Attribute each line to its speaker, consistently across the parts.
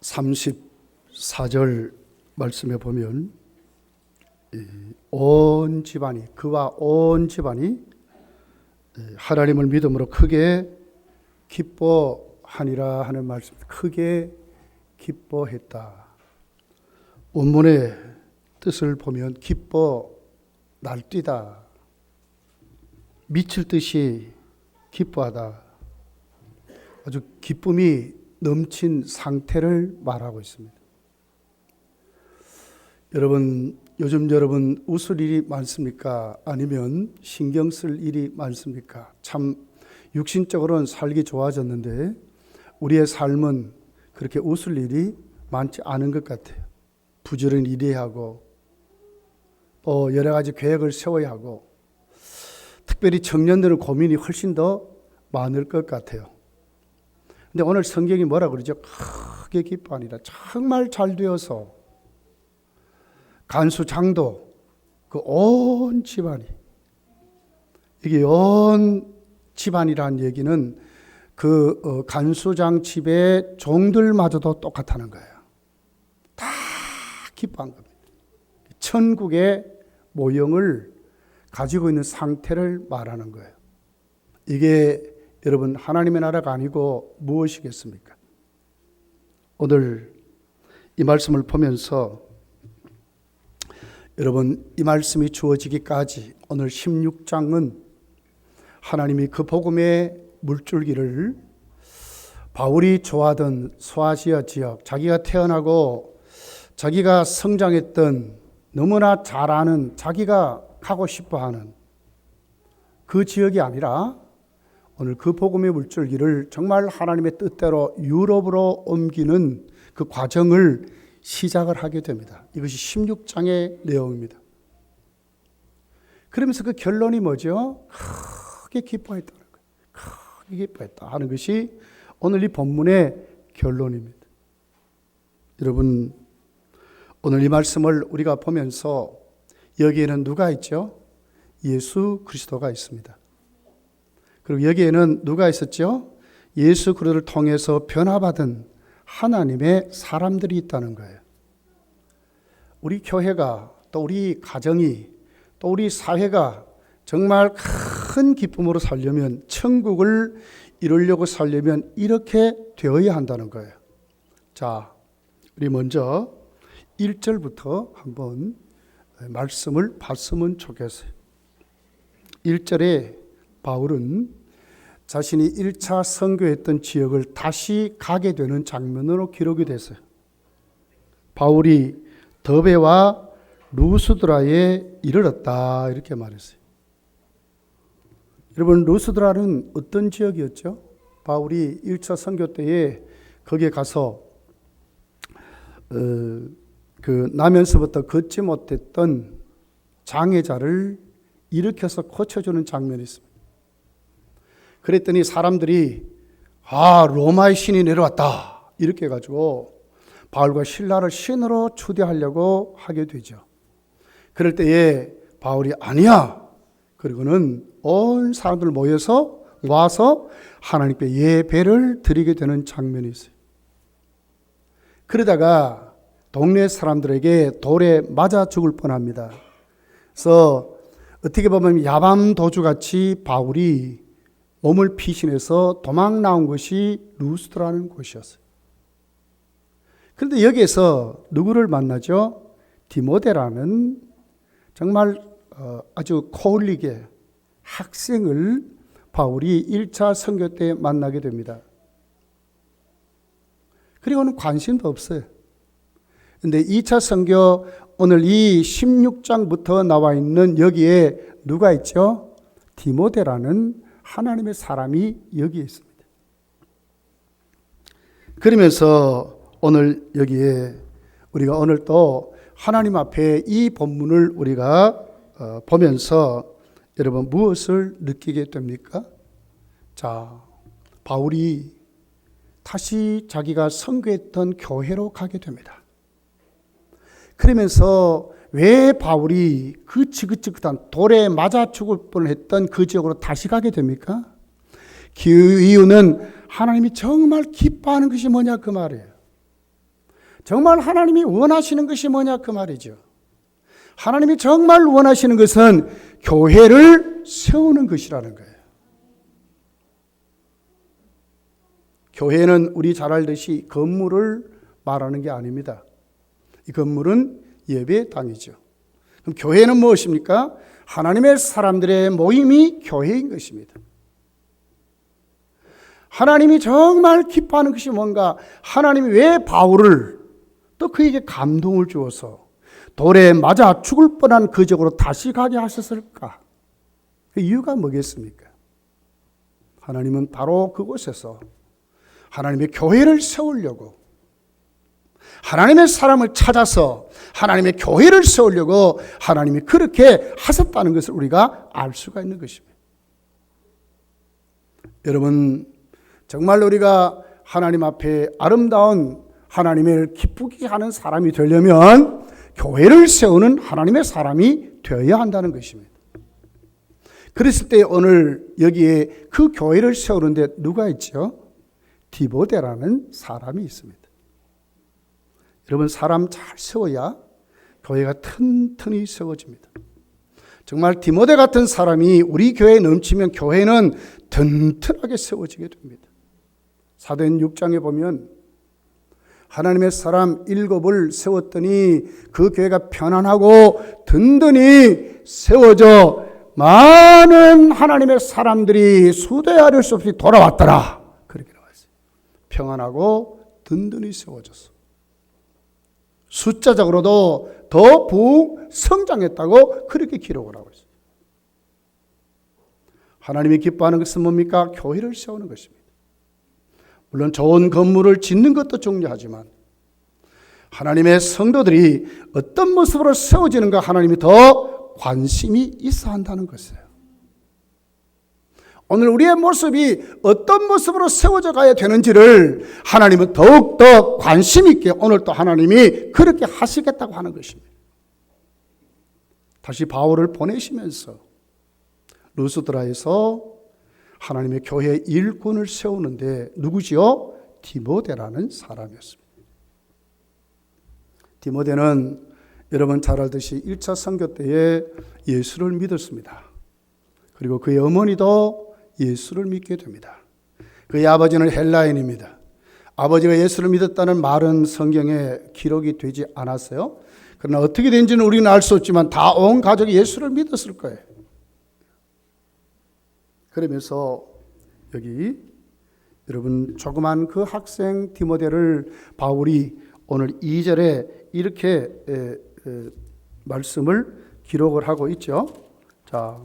Speaker 1: 34절 말씀에 보면 온 집안이, 그와 온 집안이 하나님을 믿음으로 크게 기뻐하니라 하는 말씀. 크게 기뻐했다. 원문의 뜻을 보면 기뻐 날뛰다, 미칠 듯이 기뻐하다, 아주 기쁨이 넘친 상태를 말하고 있습니다. 여러분, 요즘 여러분 웃을 일이 많습니까? 아니면 신경 쓸 일이 많습니까? 참 육신적으로는 살기 좋아졌는데 우리의 삶은 그렇게 웃을 일이 많지 않은 것 같아요. 부지런히 일해야 하고 또 여러 가지 계획을 세워야 하고, 특별히 청년들은 고민이 훨씬 더 많을 것 같아요. 근데 오늘 성경이 뭐라 그러죠? 크게 기뻐하니라. 정말 잘 되어서 간수장도 그 온 집안이, 이게 온 집안이라는 얘기는 그 간수장 집의 종들마저도 똑같다는 거예요. 다 기뻐한 겁니다. 천국의 모형을 가지고 있는 상태를 말하는 거예요. 이게 여러분 하나님의 나라가 아니고 무엇이겠습니까? 오늘 이 말씀을 보면서 여러분, 이 말씀이 주어지기까지 오늘 16장은 하나님이 그 복음의 물줄기를 바울이 좋아하던 소아시아 지역, 자기가 태어나고 자기가 성장했던, 너무나 잘 아는, 자기가 가고 싶어하는 그 지역이 아니라 오늘 그 복음의 물줄기를 정말 하나님의 뜻대로 유럽으로 옮기는 그 과정을 시작을 하게 됩니다. 이것이 16장의 내용입니다. 그러면서 그 결론이 뭐죠? 크게 기뻐했다는 거예요. 크게 기뻐했다 하는 것이 오늘 이 본문의 결론입니다. 여러분, 오늘 이 말씀을 우리가 보면서 여기에는 누가 있죠? 예수 그리스도가 있습니다. 그리고 여기에는 누가 있었죠? 예수 그리스도를 통해서 변화받은 하나님의 사람들이 있다는 거예요. 우리 교회가, 또 우리 가정이, 또 우리 사회가 정말 큰 기쁨으로 살려면, 천국을 이루려고 살려면 이렇게 되어야 한다는 거예요. 자, 우리 먼저 1절부터 한번 말씀을 봤으면 좋겠어요. 1절에 바울은 자신이 1차 선교했던 지역을 다시 가게 되는 장면으로 기록이 됐어요. 바울이 더베와 루스드라에 이르렀다, 이렇게 말했어요. 여러분, 루스드라는 어떤 지역이었죠? 바울이 1차 선교 때에 거기에 가서 나면서부터 걷지 못했던 장애자를 일으켜서 고쳐주는 장면이 있습니다. 그랬더니 사람들이 로마의 신이 내려왔다, 이렇게 해가지고 바울과 실라를 신으로 추대하려고 하게 되죠. 그럴 때에 바울이 아니야, 그리고는 온 사람들 와서 하나님께 예배를 드리게 되는 장면이 있어요. 그러다가 동네 사람들에게 돌에 맞아 죽을 뻔합니다. 그래서 어떻게 보면 야밤도주같이 바울이 몸을 피신해서 도망 나온 것이 루스드라는 곳이었어요. 그런데 여기에서 누구를 만나죠? 디모데라는 정말 아주 코올리게 학생을 바울이 1차 선교 때 만나게 됩니다. 그리고는 관심도 없어요. 그런데 2차 선교, 오늘 이 16장부터 나와 있는 여기에 누가 있죠? 디모데라는 하나님의 사람이 여기에 있습니다. 그러면서 오늘 여기에 우리가 오늘 또 하나님 앞에 이 본문을 우리가 보면서 여러분 무엇을 느끼게 됩니까? 자, 바울이 다시 자기가 선교했던 교회로 가게 됩니다. 그러면서 왜 바울이 그 지긋지긋한 돌에 맞아 죽을 뻔했던 그 지역으로 다시 가게 됩니까? 그 이유는 하나님이 정말 기뻐하는 것이 뭐냐, 그 말이에요. 정말 하나님이 원하시는 것이 뭐냐 그 말이죠. 하나님이 정말 원하시는 것은 교회를 세우는 것이라는 거예요. 교회는 우리 잘 알듯이 건물을 말하는 게 아닙니다. 이 건물은 예배당이죠. 그럼 교회는 무엇입니까? 하나님의 사람들의 모임이 교회인 것입니다. 하나님이 정말 기뻐하는 것이 뭔가, 하나님이 왜 바울을 또 그에게 감동을 주어서 돌에 맞아 죽을 뻔한 그 적으로 다시 가게 하셨을까? 그 이유가 뭐겠습니까? 하나님은 바로 그곳에서 하나님의 교회를 세우려고, 하나님의 사람을 찾아서 하나님의 교회를 세우려고 하나님이 그렇게 하셨다는 것을 우리가 알 수가 있는 것입니다. 여러분, 정말 우리가 하나님 앞에 아름다운 하나님을 기쁘게 하는 사람이 되려면 교회를 세우는 하나님의 사람이 되어야 한다는 것입니다. 그랬을 때 오늘 여기에 그 교회를 세우는데 누가 있죠? 디모데라는 사람이 있습니다. 여러분, 사람 잘 세워야 교회가 튼튼히 세워집니다. 정말 디모데 같은 사람이 우리 교회에 넘치면 교회는 튼튼하게 세워지게 됩니다. 사도행 6장에 보면 하나님의 사람 7을 세웠더니 그 교회가 편안하고 든든히 세워져 많은 하나님의 사람들이 수대하릴 수 없이 돌아왔더라. 그렇게 나와 있어요. 평안하고 든든히 세워졌어. 숫자적으로도 더 부흥 성장했다고 그렇게 기록을 하고 있어요. 하나님이 기뻐하는 것은 뭡니까? 교회를 세우는 것입니다. 물론 좋은 건물을 짓는 것도 중요하지만 하나님의 성도들이 어떤 모습으로 세워지는가 하나님이 더 관심이 있어 한다는 것이에요. 오늘 우리의 모습이 어떤 모습으로 세워져 가야 되는지를 하나님은 더욱더 관심 있게 오늘 또 하나님이 그렇게 하시겠다고 하는 것입니다. 다시 바울을 보내시면서 루스드라에서 하나님의 교회 일꾼을 세우는데 누구지요? 디모데라는 사람이었습니다. 디모데는 여러분 잘 알듯이 1차 선교 때에 예수를 믿었습니다. 그리고 그의 어머니도 예수를 믿게 됩니다. 그의 아버지는 헬라인입니다. 아버지가 예수를 믿었다는 말은 성경에 기록이 되지 않았어요. 그러나 어떻게 된지는 우리는 알 수 없지만 다 온 가족이 예수를 믿었을 거예요. 그러면서 여기 여러분 조그만 그 학생 디모데를 바울이 오늘 2절에 이렇게 말씀을 기록을 하고 있죠. 자,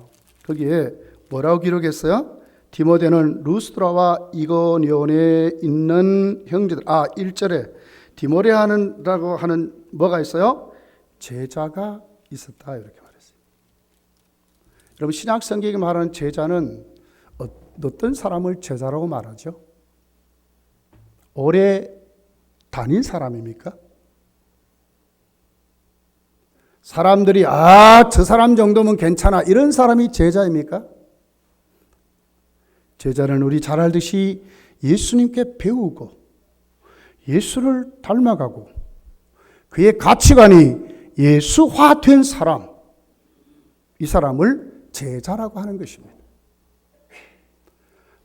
Speaker 1: 거기에 뭐라고 기록했어요? 디모데는 루스드라와 이고니온에 있는 형제들, 1절에 디모데라고 하는 뭐가 있어요? 제자가 있었다 이렇게 말했어요. 여러분, 신약 성경이 말하는 제자는 어떤 사람을 제자라고 말하죠? 오래 다닌 사람입니까? 사람들이 저 사람 정도면 괜찮아 이런 사람이 제자입니까? 제자는 우리 잘 알듯이 예수님께 배우고 예수를 닮아가고 그의 가치관이 예수화된 사람, 이 사람을 제자라고 하는 것입니다.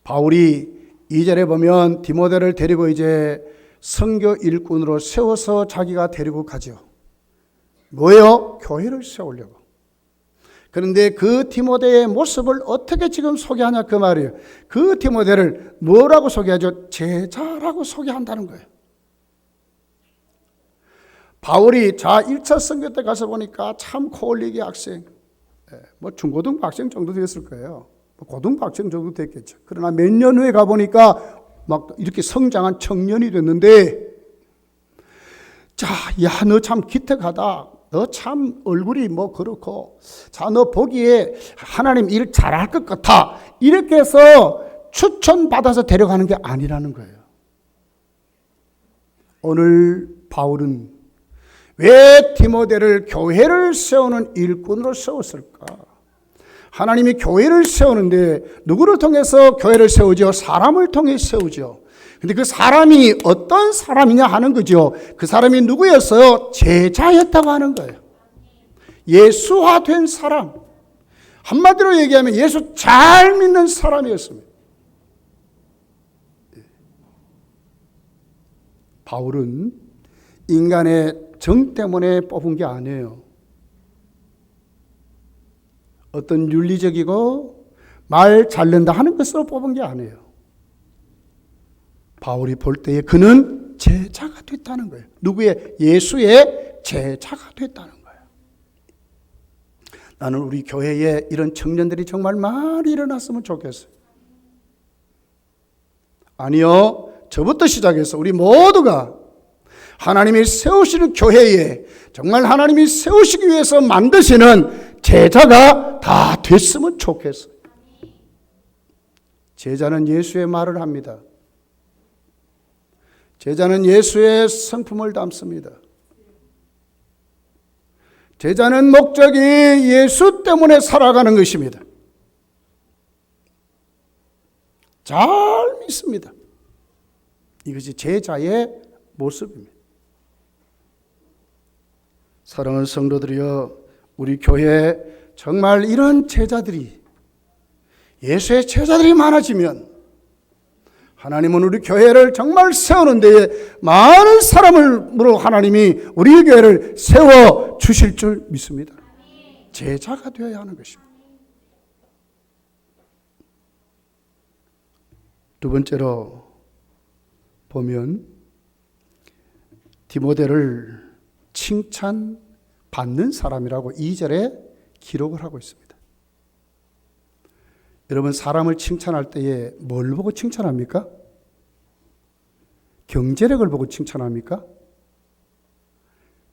Speaker 1: 바울이 2절에 보면 디모데를 데리고 이제 선교 일꾼으로 세워서 자기가 데리고 가죠. 뭐예요? 교회를 세우려고. 그런데 그 디모데의 모습을 어떻게 지금 소개하냐 그 말이에요. 그 디모데를 뭐라고 소개하죠? 제자라고 소개한다는 거예요. 바울이 1차 선교 때 가서 보니까 참 코올리기 학생, 중고등부 학생 정도 됐을 거예요. 고등부 학생 정도 됐겠죠. 그러나 몇 년 후에 가보니까 막 이렇게 성장한 청년이 됐는데, 야, 너 참 기특하다. 너 참 얼굴이 그렇고, 너 보기에 하나님 일 잘할 것 같아. 이렇게 해서 추천받아서 데려가는 게 아니라는 거예요. 오늘 바울은 왜 디모데를 교회를 세우는 일꾼으로 세웠을까? 하나님이 교회를 세우는데 누구를 통해서 교회를 세우죠? 사람을 통해 세우죠. 근데 그 사람이 어떤 사람이냐 하는 거죠. 그 사람이 누구였어요? 제자였다고 하는 거예요. 예수화된 사람. 한마디로 얘기하면 예수 잘 믿는 사람이었습니다. 바울은 인간의 정 때문에 뽑은 게 아니에요. 어떤 윤리적이고 말 잘는다 하는 것으로 뽑은 게 아니에요. 바울이 볼 때에 그는 제자가 됐다는 거예요. 누구의? 예수의 제자가 됐다는 거예요. 나는 우리 교회에 이런 청년들이 정말 많이 일어났으면 좋겠어요. 아니요, 저부터 시작해서 우리 모두가 하나님이 세우시는 교회에 정말 하나님이 세우시기 위해서 만드시는 제자가 다 됐으면 좋겠어요. 제자는 예수의 말을 합니다. 제자는 예수의 성품을 담습니다. 제자는 목적이 예수 때문에 살아가는 것입니다. 잘 믿습니다. 이것이 제자의 모습입니다. 사랑하는 성도들이여, 우리 교회에 정말 이런 제자들이, 예수의 제자들이 많아지면 하나님은 우리 교회를 정말 세우는 데에 많은 사람으로 하나님이 우리 교회를 세워 주실 줄 믿습니다. 제자가 되어야 하는 것입니다. 두 번째로 보면 디모데를 칭찬받는 사람이라고 2절에 기록을 하고 있습니다. 여러분, 사람을 칭찬할 때에 뭘 보고 칭찬합니까? 경제력을 보고 칭찬합니까?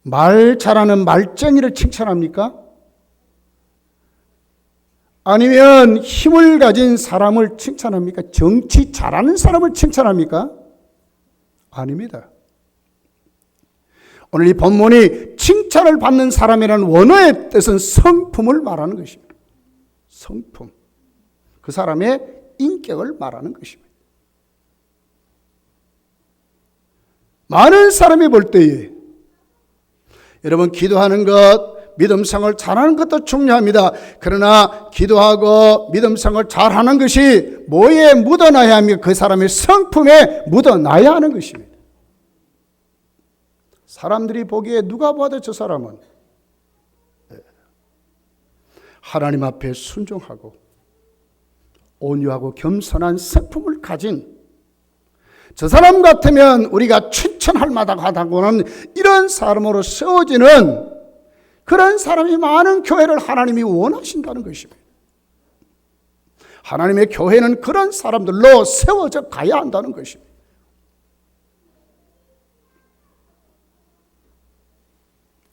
Speaker 1: 말 잘하는 말쟁이를 칭찬합니까? 아니면 힘을 가진 사람을 칭찬합니까? 정치 잘하는 사람을 칭찬합니까? 아닙니다. 오늘 이 본문이 칭찬을 받는 사람이라는 원어의 뜻은 성품을 말하는 것입니다. 성품. 그 사람의 인격을 말하는 것입니다. 많은 사람이 볼 때에 여러분, 기도하는 것, 믿음생활 잘하는 것도 중요합니다. 그러나 기도하고 믿음생활 잘하는 것이 뭐에 묻어나야 합니까? 그 사람의 성품에 묻어나야 하는 것입니다. 사람들이 보기에 누가 봐도 저 사람은 하나님 앞에 순종하고 온유하고 겸손한 성품을 가진, 저 사람 같으면 우리가 추천할 만하다고는 이런 사람으로 세워지는 그런 사람이 많은 교회를 하나님이 원하신다는 것입니다. 하나님의 교회는 그런 사람들로 세워져 가야 한다는 것입니다.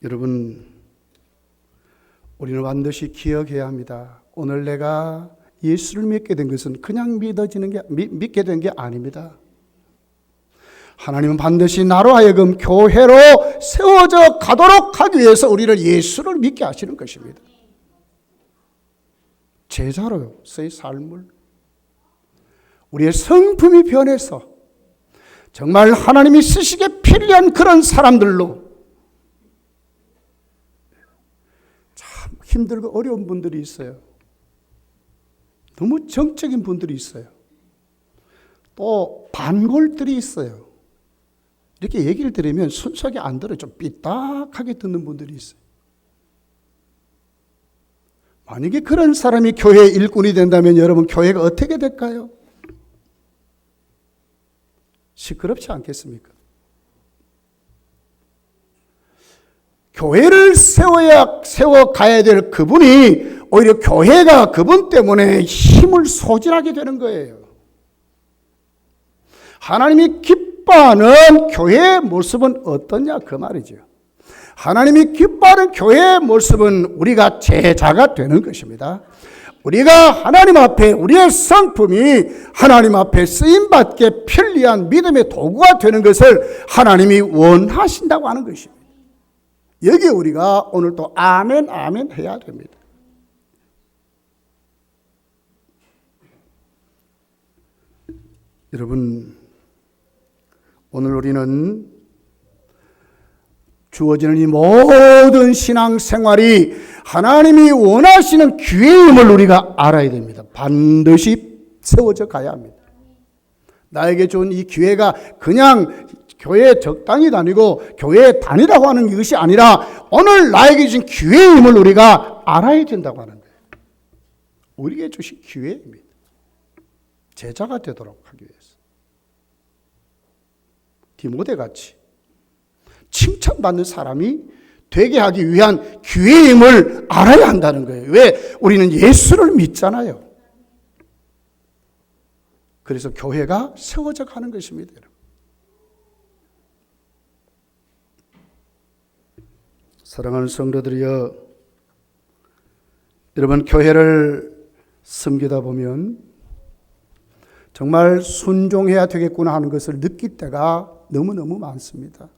Speaker 1: 여러분, 우리는 반드시 기억해야 합니다. 오늘 내가 예수를 믿게 된 것은 그냥 믿게 된 게 아닙니다. 하나님은 반드시 나로 하여금 교회로 세워져 가도록 하기 위해서 우리를 예수를 믿게 하시는 것입니다. 제자로서의 삶을, 우리의 성품이 변해서 정말 하나님이 쓰시기에 필요한 그런 사람들로, 참 힘들고 어려운 분들이 있어요. 너무 정적인 분들이 있어요. 또 반골들이 있어요. 이렇게 얘기를 들으면 순수하게 안 들어요. 좀 삐딱하게 듣는 분들이 있어요. 만약에 그런 사람이 교회의 일꾼이 된다면 여러분, 교회가 어떻게 될까요? 시끄럽지 않겠습니까? 교회를 세워가야 될 그분이 오히려 교회가 그분 때문에 힘을 소진하게 되는 거예요. 하나님이 기뻐하는 교회의 모습은 어떠냐, 그 말이죠. 하나님이 기뻐하는 교회의 모습은 우리가 제자가 되는 것입니다. 우리가 하나님 앞에 우리의 성품이 하나님 앞에 쓰임받게 편리한 믿음의 도구가 되는 것을 하나님이 원하신다고 하는 것입니다. 여기에 우리가 오늘 또 아멘 아멘 해야 됩니다. 여러분, 오늘 우리는 주어지는 이 모든 신앙생활이 하나님이 원하시는 기회임을 우리가 알아야 됩니다. 반드시 세워져 가야 합니다. 나에게 준 이 기회가 그냥 교회에 적당히 다니고 교회에 다니라고 하는 것이 아니라 오늘 나에게 주신 기회임을 우리가 알아야 된다고 하는 거예요. 우리에게 주신 기회입니다. 제자가 되도록 하기 위해서. 디모데같이 칭찬받는 사람이 되게 하기 위한 기회임을 알아야 한다는 거예요. 왜? 우리는 예수를 믿잖아요. 그래서 교회가 세워져 가는 것입니다. 사랑하는 성도들이여, 여러분 교회를 섬기다 보면 정말 순종해야 되겠구나 하는 것을 느낄 때가 너무너무 많습니다.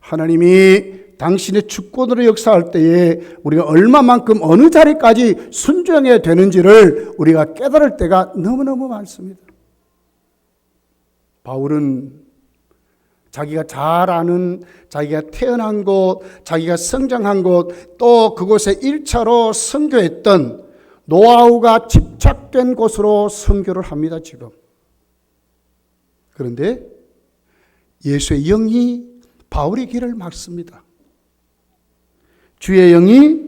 Speaker 1: 하나님이 당신의 주권으로 역사할 때에 우리가 얼마만큼 어느 자리까지 순종해야 되는지를 우리가 깨달을 때가 너무너무 많습니다. 바울은 자기가 잘 아는, 자기가 태어난 곳, 자기가 성장한 곳, 또 그곳에 1차로 선교했던 노하우가 집착된 곳으로 선교를 합니다, 지금. 그런데 예수의 영이 바울의 길을 막습니다. 주의 영이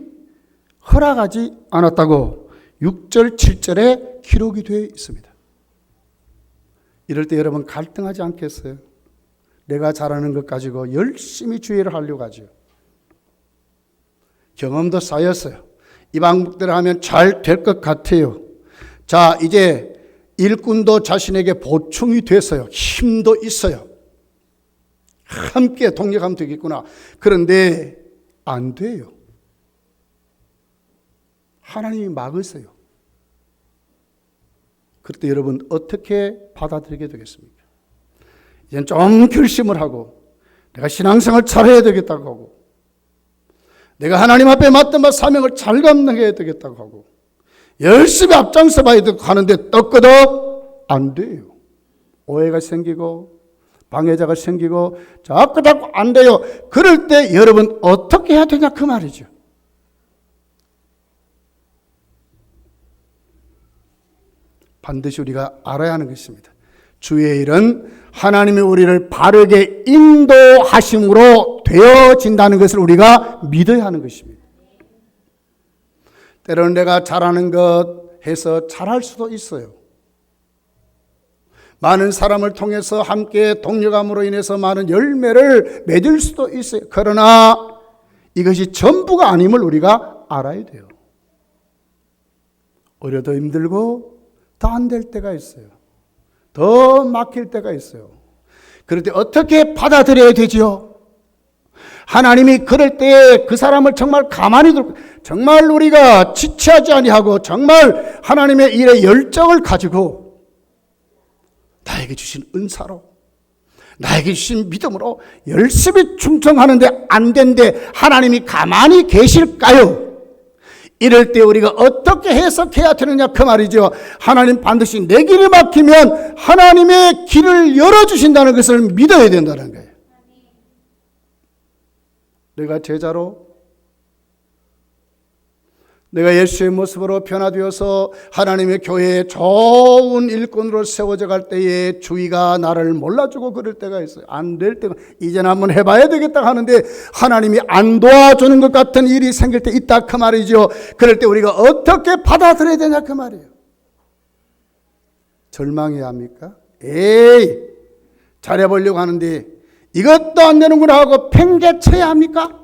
Speaker 1: 허락하지 않았다고 6절, 7절에 기록이 되어 있습니다. 이럴 때 여러분 갈등하지 않겠어요? 내가 잘하는 것 가지고 열심히 주의를 하려고 하죠. 경험도 쌓였어요. 이 방법대로 하면 잘 될 것 같아요. 자, 이제 일꾼도 자신에게 보충이 됐어요. 힘도 있어요. 함께 동력하면 되겠구나. 그런데 안 돼요. 하나님이 막으세요. 그럴 때 여러분 어떻게 받아들이게 되겠습니까? 이제는 좀 결심을 하고 내가 신앙생활 잘해야 되겠다고 하고 내가 하나님 앞에 맡은 바 사명을 잘 감당해야 되겠다고 하고 열심히 앞장서 봐야 되고 하는데 떡끄덕 안 돼요. 오해가 생기고 방해자가 생기고 자꾸 안 돼요. 그럴 때 여러분 어떻게 해야 되냐 그 말이죠. 반드시 우리가 알아야 하는 것입니다. 주의 일은 하나님이 우리를 바르게 인도하심으로 되어진다는 것을 우리가 믿어야 하는 것입니다. 때로는 내가 잘하는 것 해서 잘할 수도 있어요. 많은 사람을 통해서 함께 동력함으로 인해서 많은 열매를 맺을 수도 있어요. 그러나 이것이 전부가 아님을 우리가 알아야 돼요. 오히려 더 힘들고 더 안 될 때가 있어요. 더 막힐 때가 있어요. 그럴 때 어떻게 받아들여야 되지요? 하나님이 그럴 때 그 사람을 정말 가만히 두고 정말 우리가 지체하지 아니하고 정말 하나님의 일에 열정을 가지고 나에게 주신 은사로 나에게 주신 믿음으로 열심히 충성하는데 안 된데 하나님이 가만히 계실까요? 이럴 때 우리가 어떻게 해석해야 되느냐 그 말이죠. 하나님 반드시 내 길을 막히면 하나님의 길을 열어주신다는 것을 믿어야 된다는 거예요. 내가 제자로 내가 예수의 모습으로 변화되어서 하나님의 교회에 좋은 일꾼으로 세워져 갈 때에 주위가 나를 몰라주고 그럴 때가 있어요. 안 될 때가 이제는 한번 해봐야 되겠다 하는데 하나님이 안 도와주는 것 같은 일이 생길 때 있다 그 말이죠. 그럴 때 우리가 어떻게 받아들여야 되냐 그 말이에요. 절망해야 합니까? 에이 잘해보려고 하는데 이것도 안 되는구나 하고 팽개쳐야 합니까?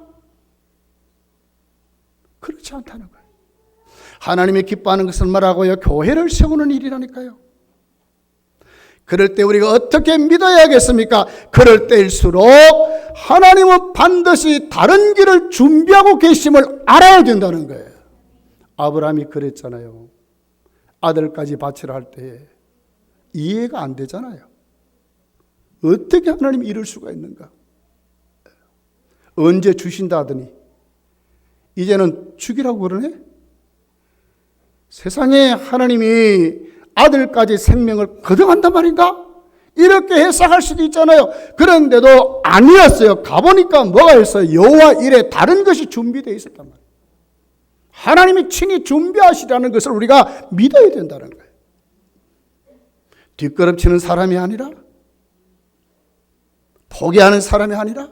Speaker 1: 그렇지 않다는 거예요. 하나님이 기뻐하는 것은 뭐라고요? 교회를 세우는 일이라니까요. 그럴 때 우리가 어떻게 믿어야겠습니까? 그럴 때일수록 하나님은 반드시 다른 길을 준비하고 계심을 알아야 된다는 거예요. 아브라함이 그랬잖아요. 아들까지 바치라 할 때 이해가 안 되잖아요. 어떻게 하나님이 이럴 수가 있는가? 언제 주신다 하더니 이제는 죽이라고 그러네? 세상에 하나님이 아들까지 생명을 거둬간단 말인가? 이렇게 해석할 수도 있잖아요. 그런데도 아니었어요. 가보니까 뭐가 있어요? 여호와 이래 다른 것이 준비되어 있었단 말이에요. 하나님이 친히 준비하시라는 것을 우리가 믿어야 된다는 거예요. 뒷걸음치는 사람이 아니라, 포기하는 사람이 아니라,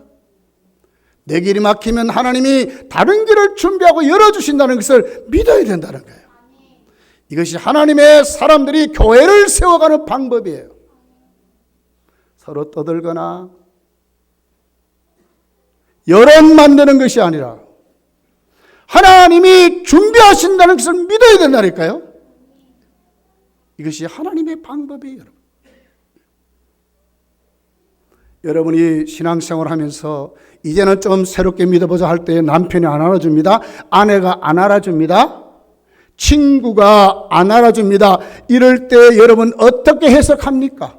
Speaker 1: 내 길이 막히면 하나님이 다른 길을 준비하고 열어주신다는 것을 믿어야 된다는 거예요. 이것이 하나님의 사람들이 교회를 세워가는 방법이에요. 서로 떠들거나 여론 만드는 것이 아니라 하나님이 준비하신다는 것을 믿어야 된다니까요. 이것이 하나님의 방법이에요. 여러분이 신앙생활을 하면서 이제는 좀 새롭게 믿어보자 할 때 남편이 안 알아줍니다. 아내가 안 알아줍니다. 친구가 안 알아줍니다. 이럴 때 여러분 어떻게 해석합니까?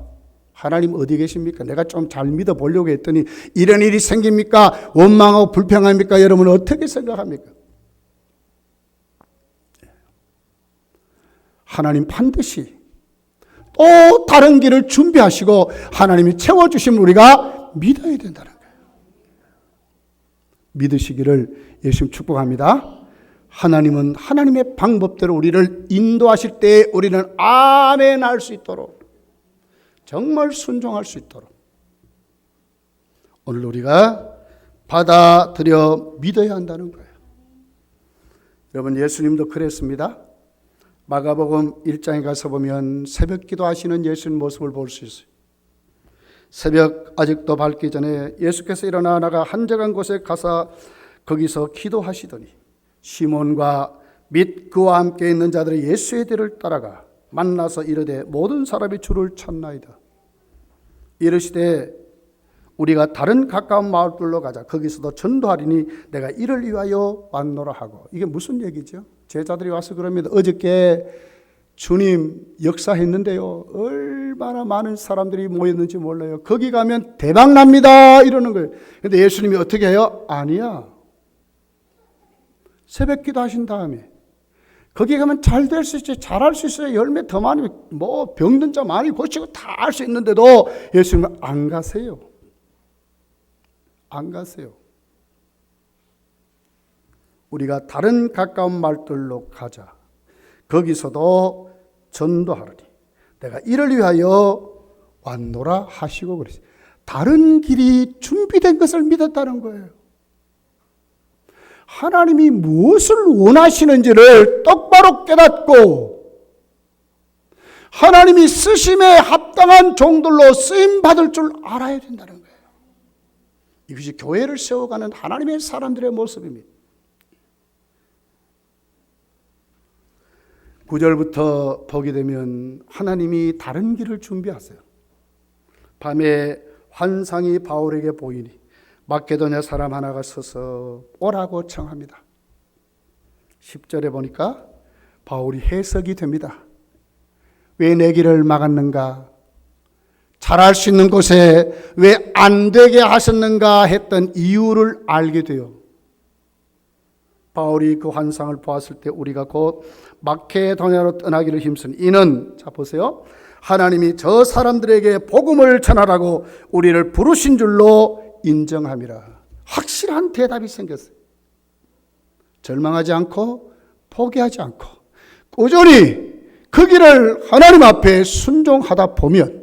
Speaker 1: 하나님 어디 계십니까? 내가 좀 잘 믿어보려고 했더니 이런 일이 생깁니까? 원망하고 불평합니까? 여러분 어떻게 생각합니까? 하나님 반드시 또 다른 길을 준비하시고 하나님이 채워주시면 우리가 믿어야 된다는 거예요. 믿으시기를 예수님 축복합니다. 하나님은 하나님의 방법대로 우리를 인도하실 때 우리는 아멘 할 수 있도록, 정말 순종할 수 있도록 오늘 우리가 받아들여 믿어야 한다는 거예요. 여러분 예수님도 그랬습니다. 마가복음 1장에 가서 보면 새벽 기도하시는 예수님 모습을 볼 수 있어요. 새벽 아직도 밝기 전에 예수께서 일어나 나가 한적한 곳에 가서 거기서 기도하시더니 시몬과 및 그와 함께 있는 자들이 예수의 뒤를 따라가 만나서 이르되 모든 사람이 주를 찾나이다. 이르시되 우리가 다른 가까운 마을들로 가자. 거기서도 전도하리니 내가 이를 위하여 왔노라 하고. 이게 무슨 얘기죠? 제자들이 와서 그럽니다. 어저께 주님 역사했는데요. 얼마나 많은 사람들이 모였는지 몰라요. 거기 가면 대박 납니다. 이러는 거예요. 그런데 예수님이 어떻게 해요? 아니야. 새벽 기도 하신 다음에 거기 가면 잘 될 수 있어요. 잘할 수 있어요. 열매 더 많이, 뭐 병든 자 많이 고치고 다 할 수 있는데도 예수님은 안 가세요. 안 가세요. 우리가 다른 가까운 말들로 가자. 거기서도 전도하리니 내가 이를 위하여 왔노라 하시고 그랬어요. 다른 길이 준비된 것을 믿었다는 거예요. 하나님이 무엇을 원하시는지를 똑바로 깨닫고 하나님이 쓰심에 합당한 종들로 쓰임받을 줄 알아야 된다는 거예요. 이것이 교회를 세워가는 하나님의 사람들의 모습입니다. 9절부터 보게 되면 하나님이 다른 길을 준비하세요. 밤에 환상이 바울에게 보이니 마케도냐 사람 하나가 서서 오라고 청합니다. 10절에 보니까 바울이 해석이 됩니다. 왜 내 길을 막았는가? 잘할 수 있는 곳에 왜 안 되게 하셨는가 했던 이유를 알게 돼요. 바울이 그 환상을 보았을 때 우리가 곧 마케도냐로 떠나기를 힘쓴 이는, 자 보세요, 하나님이 저 사람들에게 복음을 전하라고 우리를 부르신 줄로 인정함이라. 확실한 대답이 생겼어요. 절망하지 않고 포기하지 않고 꾸준히 그 길을 하나님 앞에 순종하다 보면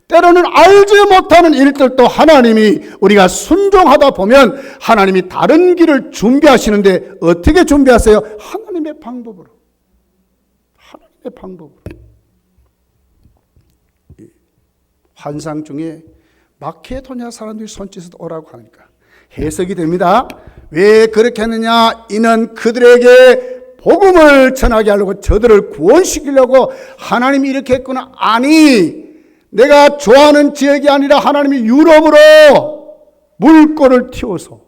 Speaker 1: 때로는 알지 못하는 일들도 하나님이 우리가 순종하다 보면 하나님이 다른 길을 준비하시는데 어떻게 준비하세요? 하나님의 방법으로. 하나님의 방법으로. 환상 중에 마케도냐 사람들이 손짓을 오라고 하니까 해석이 됩니다. 왜 그렇게 했느냐? 이는 그들에게 복음을 전하게 하려고, 저들을 구원시키려고 하나님이 이렇게 했구나. 아니, 내가 좋아하는 지역이 아니라 하나님이 유럽으로 물꼬를 틔워서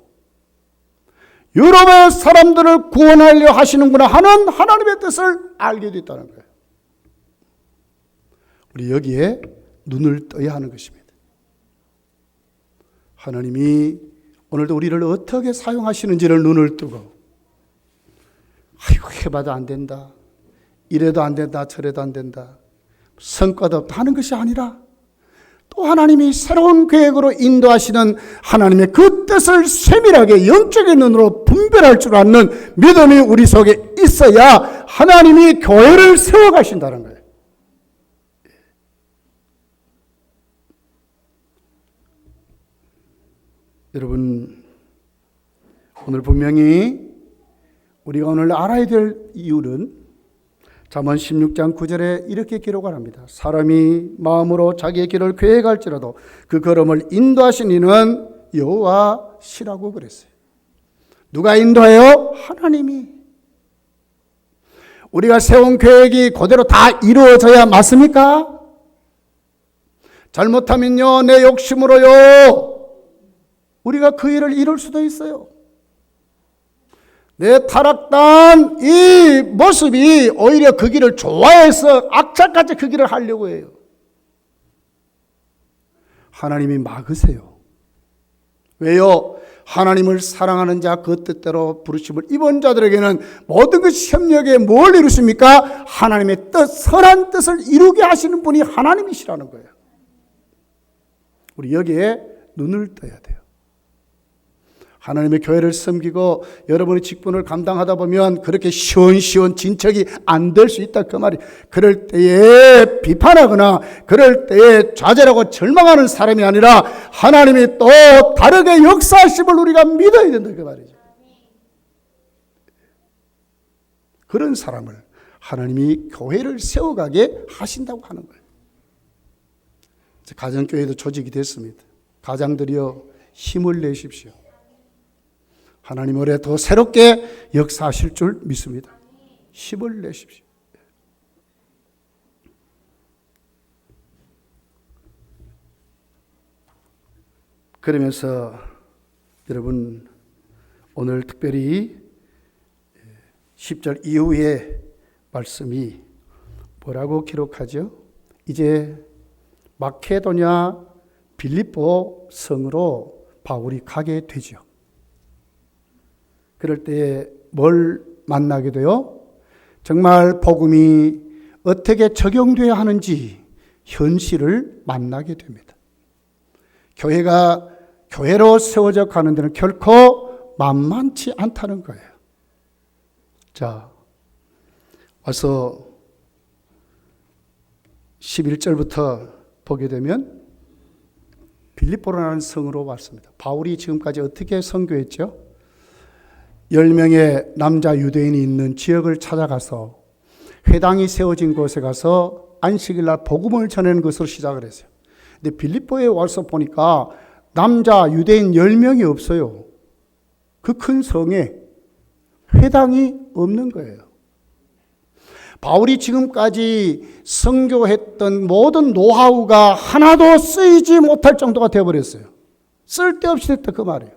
Speaker 1: 유럽의 사람들을 구원하려 하시는구나 하는 하나님의 뜻을 알게 됐다는 거예요. 우리 여기에 눈을 떠야 하는 것입니다. 하나님이 오늘도 우리를 어떻게 사용하시는지를 눈을 뜨고, 아이고 해봐도 안 된다, 이래도 안 된다, 저래도 안 된다, 성과도 없다 하는 것이 아니라 또 하나님이 새로운 계획으로 인도하시는 하나님의 그 뜻을 세밀하게 영적인 눈으로 분별할 줄 아는 믿음이 우리 속에 있어야 하나님이 교회를 세워가신다는 거예요. 여러분, 오늘 분명히 우리가 오늘 알아야 될 이유는 잠언 16장 9절에 이렇게 기록을 합니다. 사람이 마음으로 자기의 길을 계획할지라도 그 걸음을 인도하신 이는 여호와시라고 그랬어요. 누가 인도해요? 하나님이. 우리가 세운 계획이 그대로 다 이루어져야 맞습니까? 잘못하면요, 내 욕심으로요, 우리가 그 일을 이룰 수도 있어요. 내 타락한 이 모습이 오히려 그 길을 좋아해서 악착같이 그 길을 하려고 해요. 하나님이 막으세요. 왜요? 하나님을 사랑하는 자 그 뜻대로 부르심을 입은 자들에게는 모든 것이 협력에 뭘 이루십니까? 하나님의 뜻, 선한 뜻을 이루게 하시는 분이 하나님이시라는 거예요. 우리 여기에 눈을 떠야 돼요. 하나님의 교회를 섬기고 여러분의 직분을 감당하다 보면 그렇게 시원시원 진척이 안 될 수 있다 그 말이. 그럴 때에 비판하거나 그럴 때에 좌절하고 절망하는 사람이 아니라 하나님이 또 다르게 역사하심을 우리가 믿어야 된다 그 말이죠. 그런 사람을 하나님이 교회를 세워가게 하신다고 하는 거예요. 가정교회도 조직이 됐습니다. 가장들이여 힘을 내십시오. 하나님 올해 더 새롭게 역사하실 줄 믿습니다. 힘을 내십시오. 그러면서 여러분, 오늘 특별히 10절 이후의 말씀이 뭐라고 기록하죠? 이제 마케도냐 빌립보 성으로 바울이 가게 되죠. 그럴 때 뭘 만나게 돼요? 정말 복음이 어떻게 적용되어야 하는지 현실을 만나게 됩니다. 교회가 교회로 세워져 가는 데는 결코 만만치 않다는 거예요. 자, 와서 11절부터 보게 되면 빌립보라는 성으로 왔습니다. 바울이 지금까지 어떻게 선교했죠? 10명의 남자 유대인이 있는 지역을 찾아가서 회당이 세워진 곳에 가서 안식일날 복음을 전하는 것으로 시작을 했어요. 근데 빌립보에 와서 보니까 남자 유대인 10명이 없어요. 그 큰 성에 회당이 없는 거예요. 바울이 지금까지 선교했던 모든 노하우가 하나도 쓰이지 못할 정도가 되어버렸어요. 쓸데없이 됐다 그 말이에요.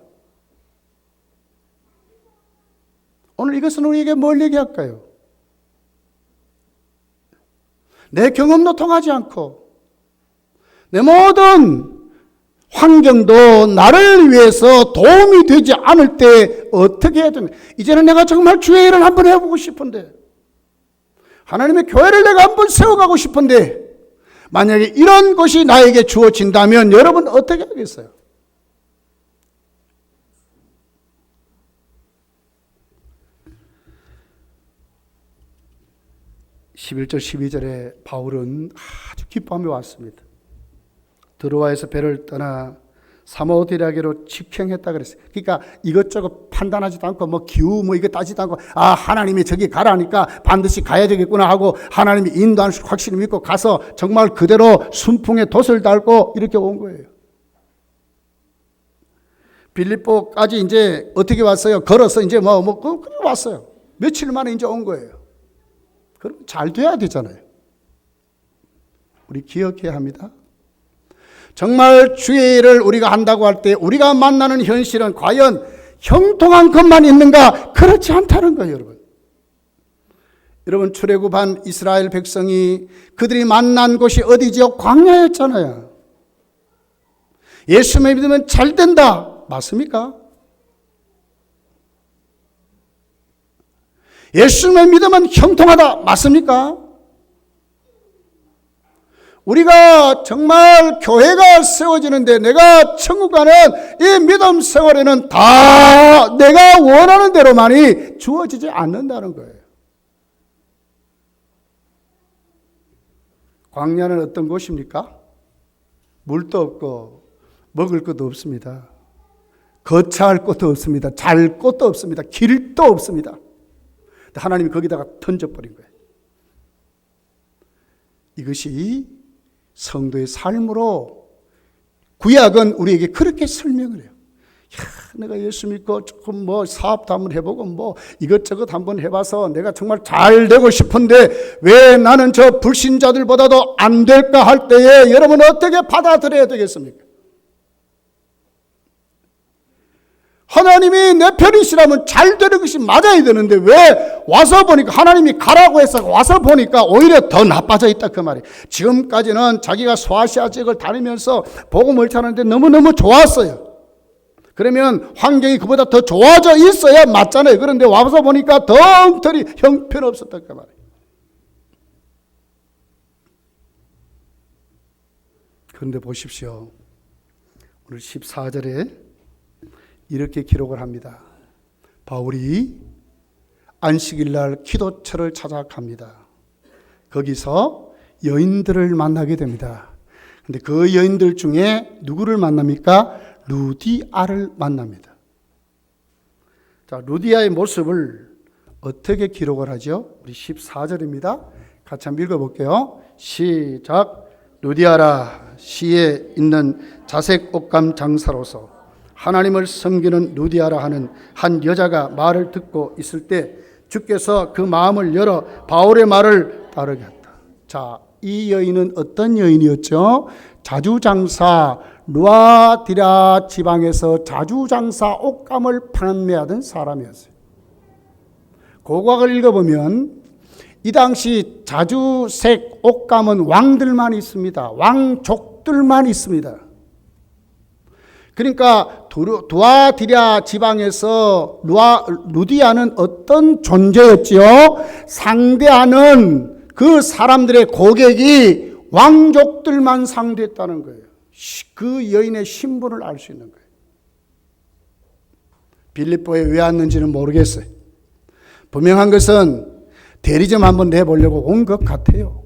Speaker 1: 오늘 이것은 우리에게 뭘 얘기할까요? 내 경험도 통하지 않고 내 모든 환경도 나를 위해서 도움이 되지 않을 때 어떻게 해야 되나? 이제는 내가 정말 주의 일을 한번 해보고 싶은데, 하나님의 교회를 내가 한번 세워가고 싶은데, 만약에 이런 것이 나에게 주어진다면 여러분 어떻게 하겠어요? 11절 12절에 바울은 아주 기뻐하며 왔습니다. 드로아에서 배를 떠나 사모디라게로 직행했다 그랬어요. 그러니까 이것저것 판단하지도 않고 뭐 기후 뭐 이거 따지도 않고 하나님이 저기 가라니까 반드시 가야 되겠구나 하고 하나님이 인도하는 확신을 믿고 가서 정말 그대로 순풍에 돛을 달고 이렇게 온 거예요. 빌립보까지 이제 어떻게 왔어요? 걸어서 이제 그래 왔어요. 며칠 만에 이제 온 거예요. 그럼 잘 돼야 되잖아요. 우리 기억해야 합니다. 정말 주의 일을 우리가 한다고 할 때 우리가 만나는 현실은 과연 형통한 것만 있는가? 그렇지 않다는 거예요, 여러분. 여러분, 출애굽한 이스라엘 백성이 그들이 만난 곳이 어디지요? 광야였잖아요. 예수만 믿으면 잘 된다. 맞습니까? 예수만 믿으면 형통하다. 맞습니까? 우리가 정말 교회가 세워지는데 내가 천국 가는 이 믿음 생활에는 다 내가 원하는 대로만이 주어지지 않는다는 거예요. 광야는 어떤 곳입니까? 물도 없고 먹을 것도 없습니다. 거처할 곳도 없습니다. 잘 곳도 없습니다. 길도 없습니다. 하나님이 거기다가 던져버린 거예요. 이것이 성도의 삶으로 구약은 우리에게 그렇게 설명을 해요. 내가 예수 믿고 조금 사업도 한번 해보고 이것저것 한번 해봐서 내가 정말 잘 되고 싶은데 왜 나는 저 불신자들보다도 안 될까 할 때에 여러분 어떻게 받아들여야 되겠습니까? 하나님이 내 편이시라면 잘 되는 것이 맞아야 되는데 왜 와서 보니까 하나님이 가라고 해서 와서 보니까 오히려 더 나빠져 있다 그 말이에요. 지금까지는 자기가 소아시아 지역을 다니면서 복음을 전하는데 너무너무 좋았어요. 그러면 환경이 그보다 더 좋아져 있어야 맞잖아요. 그런데 와서 보니까 더 엉터리 형편없었다 그 말이에요. 그런데 보십시오. 오늘 14절에 이렇게 기록을 합니다. 바울이 안식일 날 기도처를 찾아갑니다. 거기서 여인들을 만나게 됩니다. 근데 그 여인들 중에 누구를 만납니까? 루디아를 만납니다. 자, 루디아의 모습을 어떻게 기록을 하죠? 우리 14절입니다. 같이 한번 읽어볼게요. 시작. 루디아라, 시에 있는 자색 옷감 장사로서 하나님을 섬기는 루디아라 하는 한 여자가 말을 듣고 있을 때 주께서 그 마음을 열어 바울의 말을 따르게 했다. 자, 이 여인은 어떤 여인이었죠? 자주장사 루아디라 지방에서 자주장사 옷감을 판매하던 사람이었어요. 고각을 읽어보면 이 당시 자주색 옷감은 왕들만 있습니다. 왕족들만 있습니다. 그러니까 두아디라 지방에서 루디아는 어떤 존재였지요? 상대하는 그 사람들의 고객이 왕족들만 상대했다는 거예요. 그 여인의 신분을 알 수 있는 거예요. 빌립보에 왜 왔는지는 모르겠어요. 분명한 것은 대리 좀 한번 내보려고 온 것 같아요.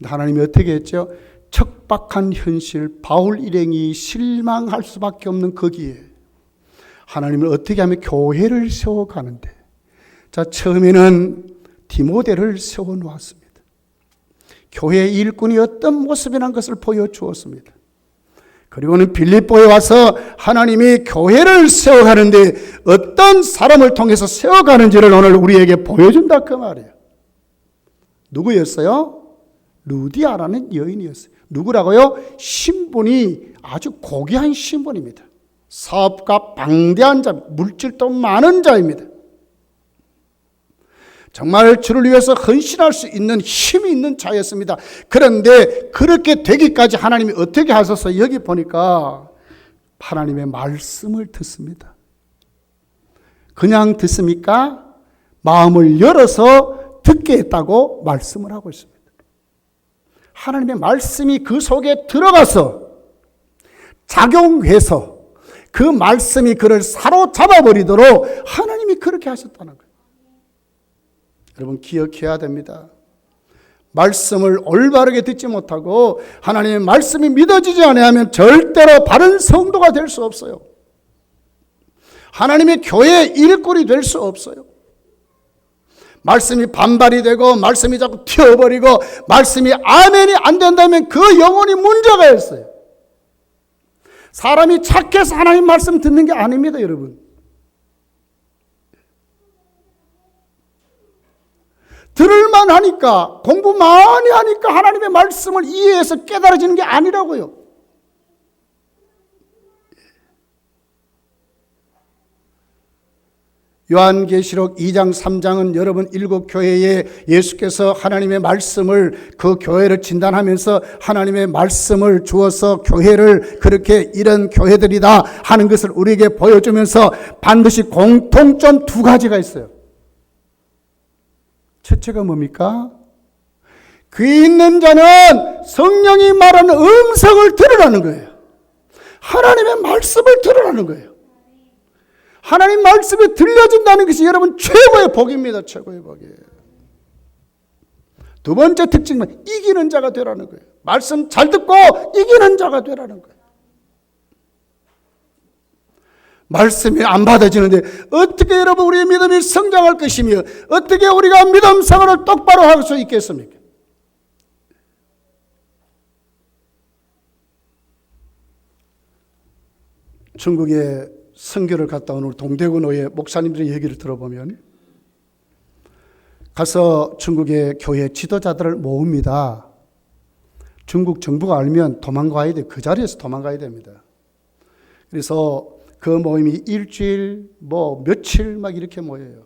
Speaker 1: 하나님이 어떻게 했죠? 척박한 현실, 바울 일행이 실망할 수밖에 없는 거기에 하나님은 어떻게 하면 교회를 세워가는데, 자, 처음에는 디모데를 세워놓았습니다. 교회의 일꾼이 어떤 모습이라는 것을 보여주었습니다. 그리고는 빌립보에 와서 하나님이 교회를 세워가는데 어떤 사람을 통해서 세워가는지를 오늘 우리에게 보여준다 그 말이에요. 누구였어요? 루디아라는 여인이었어요. 누구라고요? 신분이 아주 고귀한 신분입니다. 사업가 방대한 자, 물질도 많은 자입니다. 정말 주를 위해서 헌신할 수 있는 힘이 있는 자였습니다. 그런데 그렇게 되기까지 하나님이 어떻게 하셔서 여기 보니까 하나님의 말씀을 듣습니다. 그냥 듣습니까? 마음을 열어서 듣게 했다고 말씀을 하고 있습니다. 하나님의 말씀이 그 속에 들어가서 작용해서 그 말씀이 그를 사로잡아 버리도록 하나님이 그렇게 하셨다는 거예요. 여러분 기억해야 됩니다. 말씀을 올바르게 듣지 못하고 하나님의 말씀이 믿어지지 않으면 절대로 바른 성도가 될 수 없어요. 하나님의 교회의 일꾼이 될 수 없어요. 말씀이 반발이 되고 말씀이 자꾸 튀어버리고 말씀이 아멘이 안 된다면 그 영혼이 문제가 있어요. 사람이 착해서 하나님 말씀 듣는 게 아닙니다, 여러분. 들을만 하니까, 공부 많이 하니까 하나님의 말씀을 이해해서 깨달아지는 게 아니라고요. 요한계시록 2장 3장은 여러분 일곱 교회에 예수께서 하나님의 말씀을 그 교회를 진단하면서 하나님의 말씀을 주어서 교회를 그렇게 이런 교회들이다 하는 것을 우리에게 보여주면서 반드시 공통점 두 가지가 있어요. 첫째가 뭡니까? 귀 있는 자는 성령이 말하는 음성을 들으라는 거예요. 하나님의 말씀을 들으라는 거예요. 하나님 말씀이 들려준다는 것이 여러분 최고의 복입니다. 최고의 복이에요. 두 번째 특징은 이기는 자가 되라는 거예요. 말씀 잘 듣고 이기는 자가 되라는 거예요. 말씀이 안 받아지는데 어떻게 여러분 우리의 믿음이 성장할 것이며 어떻게 우리가 믿음 생활을 똑바로 할 수 있겠습니까? 중국에 선교를 갔다 온 우리 동대구노회 목사님들의 얘기를 들어보면 가서 중국의 교회 지도자들을 모읍니다. 중국 정부가 알면 도망가야 돼. 그 자리에서 도망가야 됩니다. 그래서 그 모임이 일주일, 며칠 막 이렇게 모여요.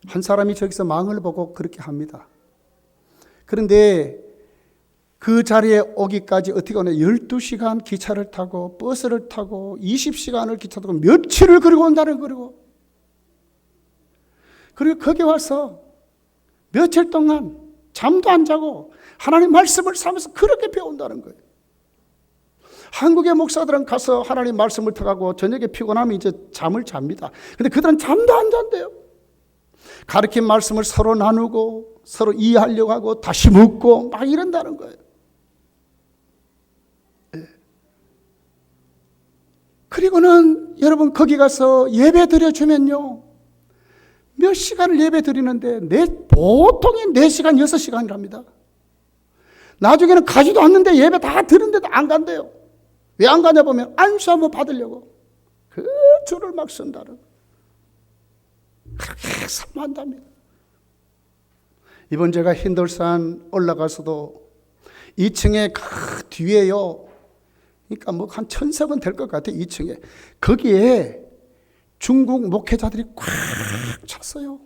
Speaker 1: 한 사람이 저기서 망을 보고 그렇게 합니다. 그런데 그 자리에 오기까지 어떻게 오냐. 12시간 기차를 타고 버스를 타고 20시간을 기차 타고 며칠을 그리고 온다는 거고. 그리고 거기 와서 며칠 동안 잠도 안 자고 하나님 말씀을 사면서 그렇게 배운다는 거예요. 한국의 목사들은 가서 하나님 말씀을 타가고 저녁에 피곤하면 이제 잠을 잡니다. 근데 그들은 잠도 안 잔대요. 가르친 말씀을 서로 나누고 서로 이해하려고 하고 다시 묻고 막 이런다는 거예요. 그리고는 여러분 거기 가서 예배 드려주면요. 몇 시간을 예배 드리는데 보통이 4시간, 6시간이랍니다. 나중에는 가지도 않는데 예배 다 드는데도 안 간대요. 왜 안 가냐 보면 안수 한번 받으려고 그 줄을 막 쓴다는 그렇게 사모한답니다. 이번 제가 힌돌산 올라가서도 2층에 그 뒤에요. 그러니까 한 1000석은 될 것 같아요. 2층에. 거기에 중국 목회자들이 꽉 찼어요.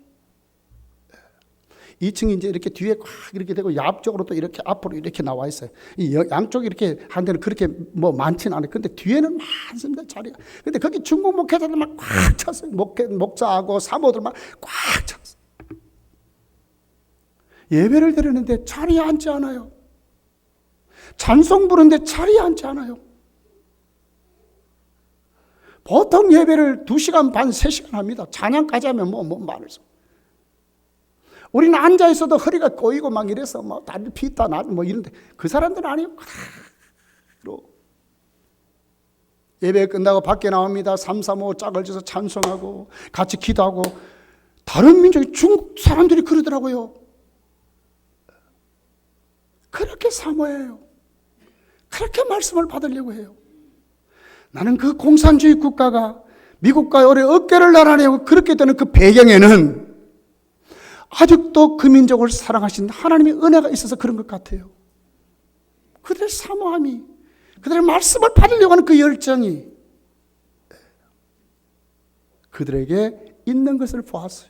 Speaker 1: 2층이 이제 이렇게 뒤에 꽉 이렇게 되고 앞쪽으로 또 이렇게 앞으로 이렇게 나와 있어요. 이 양쪽이 이렇게 한 데는 그렇게 많지는 않아요. 근데 뒤에는 많습니다. 자리가. 근데 거기 중국 목회자들 막 꽉 찼어요. 목사하고 사모들 막 꽉 찼어요. 예배를 드리는데 자리에 앉지 않아요. 찬송 부르는데 자리에 앉지 않아요. 보통 예배를 2시간 반, 3시간 합니다. 찬양까지 하면 말을 써. 우리는 앉아 있어도 허리가 꼬이고 막 이래서 다리 피다 나 이런데 그 사람들은 아니에요. 예배 끝나고 밖에 나옵니다. 3, 4, 5 짝을 져서 찬송하고 같이 기도하고 다른 민족의 중국 사람들이 그러더라고요. 그렇게 사모해요. 그렇게 말씀을 받으려고 해요. 나는 그 공산주의 국가가 미국과 오래 어깨를 나란히하고 그렇게 되는 그 배경에는 아직도 그 민족을 사랑하신 하나님의 은혜가 있어서 그런 것 같아요. 그들의 사모함이, 그들의 말씀을 받으려고 하는 그 열정이 그들에게 있는 것을 보았어요.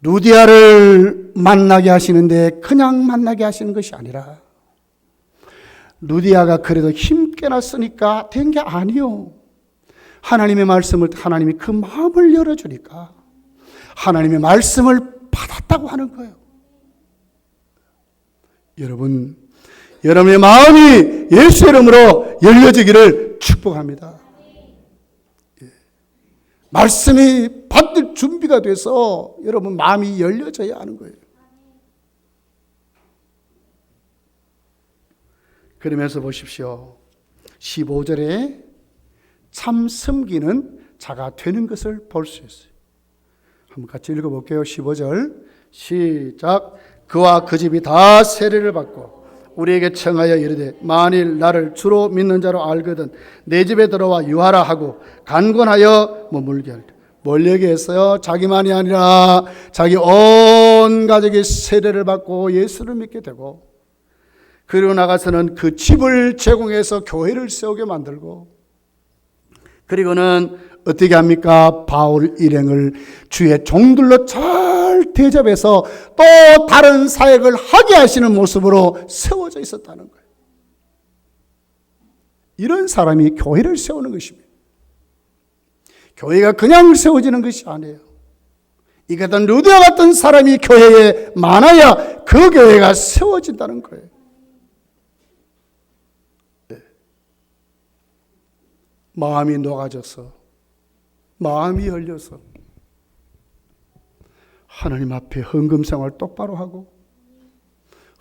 Speaker 1: 루디아를 만나게 하시는데 그냥 만나게 하시는 것이 아니라 루디아가 그래도 힘께나 쓰니까 된 게 아니요. 하나님의 말씀을 하나님이 그 마음을 열어주니까 하나님의 말씀을 받았다고 하는 거예요. 여러분, 여러분의 마음이 예수 이름으로 열려지기를 축복합니다. 말씀이 받을 준비가 돼서 여러분 마음이 열려져야 하는 거예요. 그러면서 보십시오. 15절에 참 섬기는 자가 되는 것을 볼 수 있어요. 한번 같이 읽어볼게요. 15절 시작. 그와 그 집이 다 세례를 받고 우리에게 청하여 이르되 만일 나를 주로 믿는 자로 알거든 내 집에 들어와 유하라 하고 간권하여 머물게 할 때. 뭘 얘기했어요? 자기만이 아니라 자기 온 가족이 세례를 받고 예수를 믿게 되고 그리고 나가서는 그 집을 제공해서 교회를 세우게 만들고 그리고는 어떻게 합니까? 바울 일행을 주의 종들로 잘 대접해서 또 다른 사역을 하게 하시는 모습으로 세워져 있었다는 거예요. 이런 사람이 교회를 세우는 것입니다. 교회가 그냥 세워지는 것이 아니에요. 이 같은 루디아 같은 사람이 교회에 많아야 그 교회가 세워진다는 거예요. 네. 마음이 녹아져서, 마음이 열려서 하나님 앞에 헌금 생활 똑바로 하고,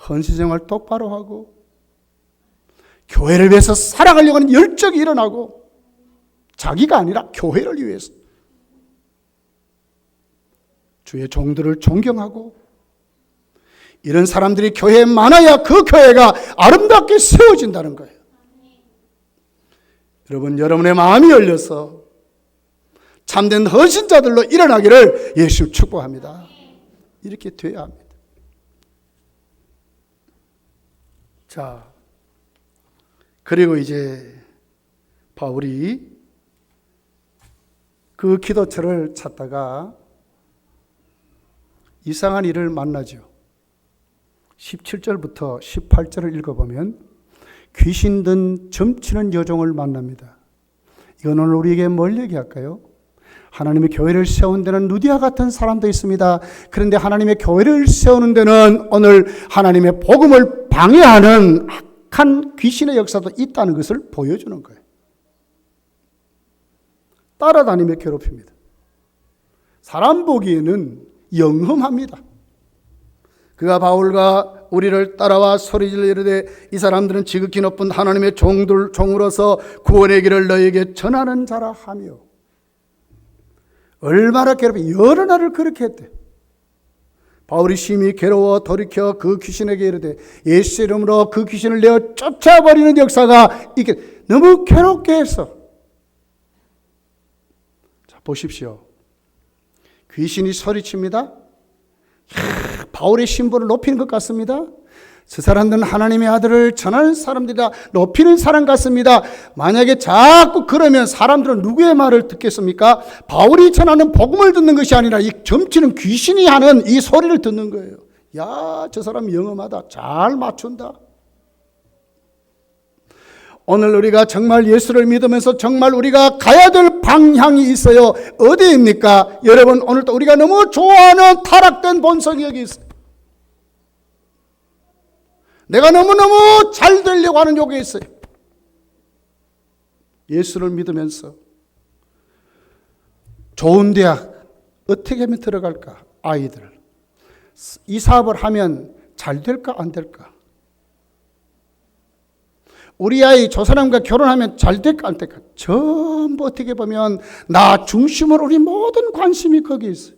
Speaker 1: 헌신 생활 똑바로 하고, 교회를 위해서 살아가려고 하는 열정이 일어나고, 자기가 아니라 교회를 위해서 주의 종들을 존경하고, 이런 사람들이 교회에 많아야 그 교회가 아름답게 세워진다는 거예요. 여러분, 여러분의 마음이 열려서 참된 헌신자들로 일어나기를 예수 축복합니다. 이렇게 돼야 합니다. 자, 그리고 이제 바울이 그 기도처를 찾다가 이상한 일을 만나죠. 17절부터 18절을 읽어보면 귀신 든 점치는 여종을 만납니다. 이건 오늘 우리에게 뭘 얘기할까요? 하나님의 교회를 세운 데는 루디아 같은 사람도 있습니다. 그런데 하나님의 교회를 세우는 데는 오늘 하나님의 복음을 방해하는 악한 귀신의 역사도 있다는 것을 보여주는 거예요. 따라다니며 괴롭힙니다. 사람 보기에는 영험합니다. 그가 바울과 우리를 따라와 소리질러 이르되 이 사람들은 지극히 높은 하나님의 종으로서 구원의 길을 너에게 전하는 자라 하며, 얼마나 괴롭히 여러 날을 그렇게 했대. 바울이 심히 괴로워 돌이켜 그 귀신에게 이르되 예수 이름으로 그 귀신을 내어 쫓아버리는 역사가 이게 너무 괴롭게 했어. 자, 보십시오. 귀신이 소리칩니다. 바울의 신분을 높이는 것 같습니다. 저 사람들은 하나님의 아들을 전하는 사람들이다, 높이는 사람 같습니다. 만약에 자꾸 그러면 사람들은 누구의 말을 듣겠습니까? 바울이 전하는 복음을 듣는 것이 아니라 이 점치는 귀신이 하는 이 소리를 듣는 거예요. 야, 저 사람 영험하다, 잘 맞춘다. 오늘 우리가 정말 예수를 믿으면서 정말 우리가 가야 될 방향이 있어요. 어디입니까? 여러분, 오늘도 우리가 너무 좋아하는 타락된 본성이 여기 있어요. 내가 너무너무 잘 되려고 하는 욕이 있어요. 예수를 믿으면서 좋은 대학 어떻게 하면 들어갈까? 아이들 이 사업을 하면 잘 될까 안 될까? 우리 아이 저 사람과 결혼하면 잘 될까 안 될까? 전부 어떻게 보면 나 중심으로 우리 모든 관심이 거기에 있어요.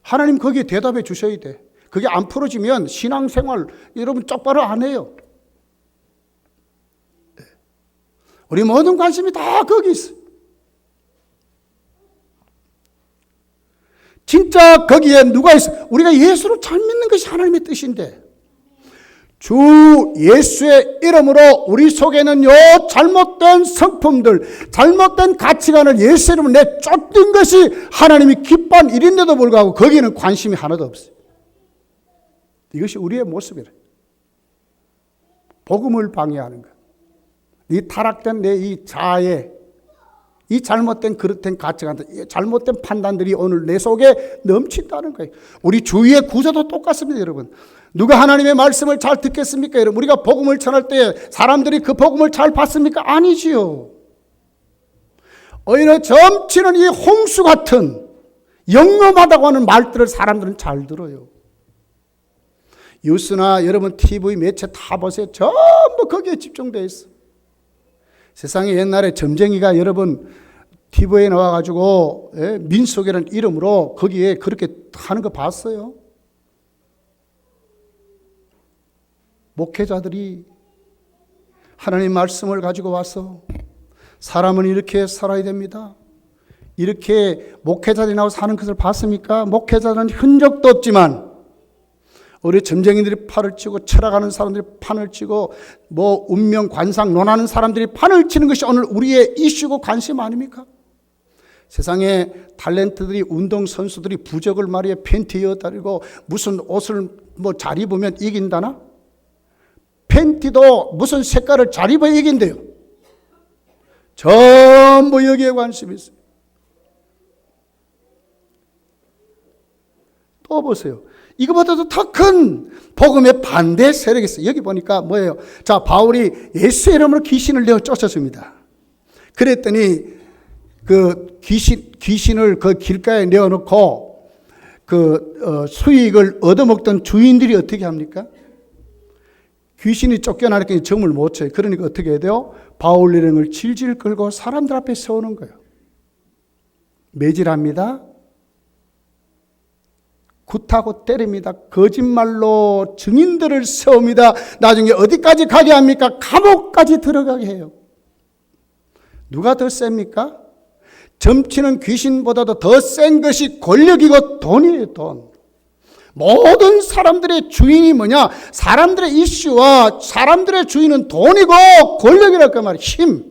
Speaker 1: 하나님 거기에 대답해 주셔야 돼. 그게 안 풀어지면 신앙생활 여러분 똑바로 안 해요. 우리 모든 관심이 다 거기 있어요. 진짜 거기에 누가 있어? 우리가 예수를 잘 믿는 것이 하나님의 뜻인데, 주 예수의 이름으로 우리 속에는 요 잘못된 성품들, 잘못된 가치관을 예수 이름으로 내쫓는 것이 하나님이 기뻐한 일인데도 불구하고 거기에는 관심이 하나도 없어요. 이것이 우리의 모습이래. 복음을 방해하는 것. 이 타락된 내 이 자아에, 이 잘못된 그릇된 가치관들, 잘못된 판단들이 오늘 내 속에 넘친다는 거예요. 우리 주위의 구조도 똑같습니다, 여러분. 누가 하나님의 말씀을 잘 듣겠습니까, 여러분? 우리가 복음을 전할 때 사람들이 그 복음을 잘 받습니까? 아니지요. 오히려 점치는 이 홍수 같은 영험하다고 하는 말들을 사람들은 잘 들어요. 뉴스나 여러분 TV 매체 다 보세요. 전부 거기에 집중되어 있어. 세상에 옛날에 점쟁이가 여러분 TV에 나와가지고 민속이라는 이름으로 거기에 그렇게 하는 거 봤어요. 목회자들이 하나님 말씀을 가지고 와서 사람은 이렇게 살아야 됩니다. 이렇게 목회자들이 나와서 사는 것을 봤습니까? 목회자들은 흔적도 없지만 우리 점쟁이들이 판을 치고 철학하는 사람들이 판을 치고 뭐 운명 관상 논하는 사람들이 판을 치는 것이 오늘 우리의 이슈고 관심 아닙니까? 세상에 탤런트들이 운동선수들이 부적을 말이에 팬티 이어다리고 무슨 옷을 뭐 잘 입으면 이긴다나? 팬티도 무슨 색깔을 잘 입어야 이긴대요. 전부 여기에 관심이 있어요. 또 보세요. 이거보다도 더 큰 복음의 반대 세력이 있어요. 여기 보니까 뭐예요? 자, 바울이 예수의 이름으로 귀신을 내어 쫓아줍니다. 그랬더니 그 귀신을 그 길가에 내어놓고 수익을 얻어먹던 주인들이 어떻게 합니까? 귀신이 쫓겨나니까 점을 못 쳐요. 그러니까 어떻게 해야 돼요? 바울 이름을 질질 끌고 사람들 앞에 세우는 거예요. 매질합니다. 굿하고 때립니다. 거짓말로 증인들을 세웁니다. 나중에 어디까지 가게 합니까? 감옥까지 들어가게 해요. 누가 더 셉니까? 점치는 귀신보다도 더 센 것이 권력이고 돈이에요. 돈. 모든 사람들의 주인이 뭐냐? 사람들의 이슈와 사람들의 주인은 돈이고 권력이랄 그 말이에요. 힘.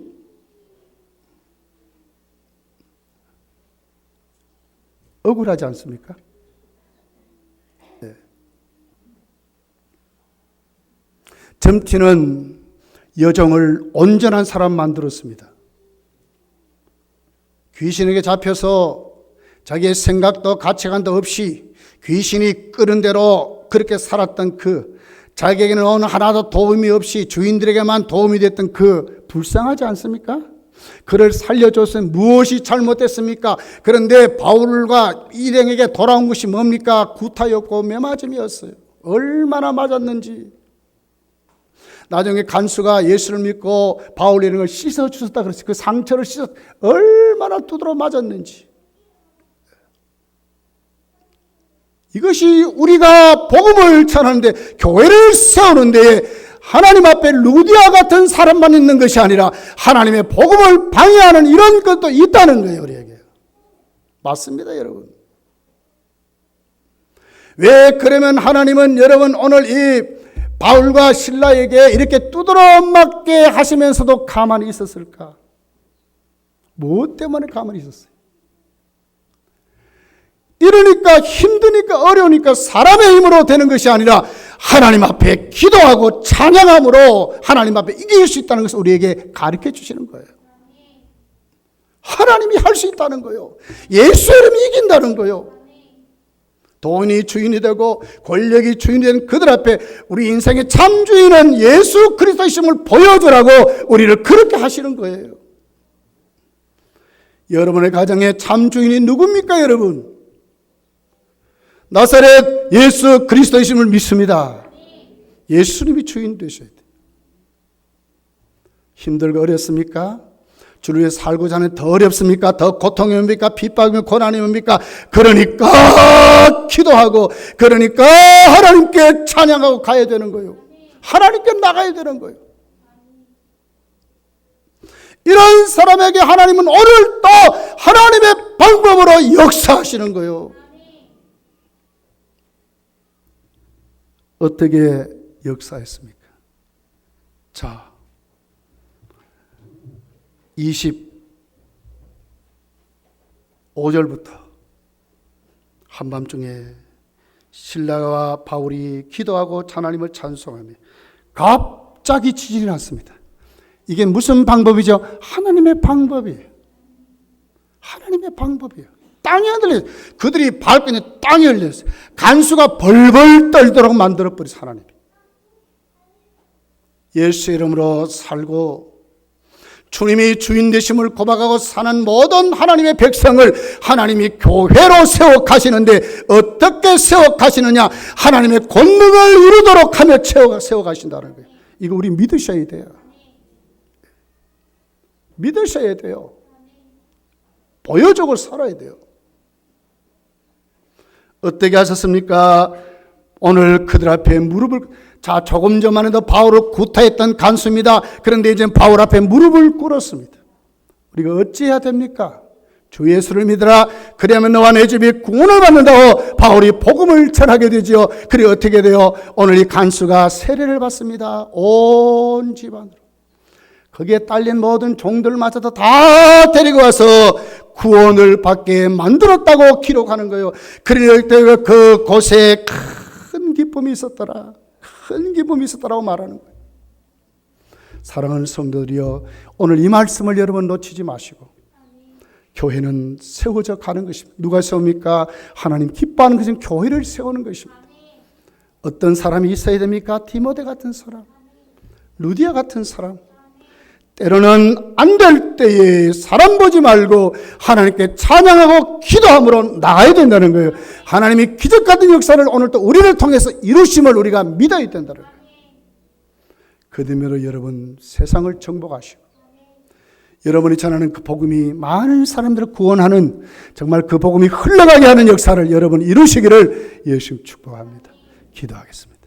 Speaker 1: 억울하지 않습니까? 네. 점치는 여종을 온전한 사람 만들었습니다. 귀신에게 잡혀서 자기의 생각도 가치관도 없이 귀신이 끄는 대로 그렇게 살았던 자기에게는 어느 하나도 도움이 없이 주인들에게만 도움이 됐던 불쌍하지 않습니까? 그를 살려줬으면 무엇이 잘못됐습니까? 그런데 바울과 일행에게 돌아온 것이 뭡니까? 구타였고 매맞음이었어요. 얼마나 맞았는지. 나중에 간수가 예수를 믿고 바울 일행을 씻어주셨다 그랬어요. 그 상처를 얼마나 두드러 맞았는지. 이것이 우리가 복음을 전하는데 교회를 세우는데 하나님 앞에 루디아 같은 사람만 있는 것이 아니라 하나님의 복음을 방해하는 이런 것도 있다는 거예요. 우리에게. 맞습니다, 여러분. 왜 그러면 하나님은 여러분 오늘 이 바울과 실라에게 이렇게 두드러 맞게 하시면서도 가만히 있었을까? 무엇 때문에 가만히 있었어요? 이러니까 힘드니까 어려우니까 사람의 힘으로 되는 것이 아니라 하나님 앞에 기도하고 찬양함으로 하나님 앞에 이길 수 있다는 것을 우리에게 가르쳐 주시는 거예요. 하나님이 할 수 있다는 거예요. 예수의 이름이 이긴다는 거예요. 돈이 주인이 되고 권력이 주인이 되는 그들 앞에 우리 인생의 참 주인은 예수 그리스도이심을 보여주라고 우리를 그렇게 하시는 거예요. 여러분의 가정의 참 주인이 누굽니까, 여러분? 나사렛 예수 그리스도이심을 믿습니다. 예수님이 주인 되셔야 돼요. 힘들고 어렵습니까? 주를 위해 살고자 하는 더 어렵습니까? 더 고통이 옵니까? 핍박이면 고난이 옵니까? 그러니까 기도하고 그러니까 하나님께 찬양하고 가야 되는 거예요. 하나님께 나가야 되는 거예요. 이런 사람에게 하나님은 오늘 또 하나님의 방법으로 역사하시는 거예요. 어떻게 역사했습니까? 자, 25절부터 한밤중에 실라와 바울이 기도하고 하나님을 찬송하며 갑자기 지진이 났습니다. 이게 무슨 방법이죠? 하나님의 방법이에요. 하나님의 방법이에요. 땅이 흔들려요. 그들이 밟고 있는 땅이 흔들렸어요. 간수가 벌벌 떨도록 만들어버렸어요. 하나님이. 예수의 이름으로 살고 주님이 주인 되심을 고백하고 사는 모든 하나님의 백성을 하나님이 교회로 세워 가시는데 어떻게 세워 가시느냐? 하나님의 권능을 이루도록 하며 세워 가신다는 거예요. 이거 우리 믿으셔야 돼요. 믿으셔야 돼요. 보여주고 살아야 돼요. 어떻게 하셨습니까? 오늘 그들 앞에 조금 전만 해도 바울을 구타했던 간수입니다. 그런데 이제 바울 앞에 무릎을 꿇었습니다. 우리가 어찌해야 됩니까? 주 예수를 믿으라. 그리하면 너와 내 집이 구원을 받는다고 바울이 복음을 전하게 되지요. 그래 어떻게 돼요? 오늘 이 간수가 세례를 받습니다. 온 집안으로. 거기에 딸린 모든 종들마저도 다 데리고 와서 구원을 받게 만들었다고 기록하는 거예요. 그러니까 그곳에 큰 기쁨이 있었더라. 큰 기쁨이 있었다라고 말하는 거예요. 사랑하는 성도들이여, 오늘 이 말씀을 여러분 놓치지 마시고 교회는 세워져 가는 것입니다. 누가 세웁니까? 하나님 기뻐하는 것은 교회를 세우는 것입니다. 어떤 사람이 있어야 됩니까? 디모데 같은 사람, 루디아 같은 사람. 때로는 안 될 때에 사람 보지 말고 하나님께 찬양하고 기도함으로 나가야 된다는 거예요. 하나님이 기적 같은 역사를 오늘 또 우리를 통해서 이루심을 우리가 믿어야 된다는 거예요. 그러므로 여러분 세상을 정복하시고 여러분이 전하는 그 복음이 많은 사람들을 구원하는 정말 그 복음이 흘러가게 하는 역사를 여러분 이루시기를 예수 축복합니다. 기도하겠습니다.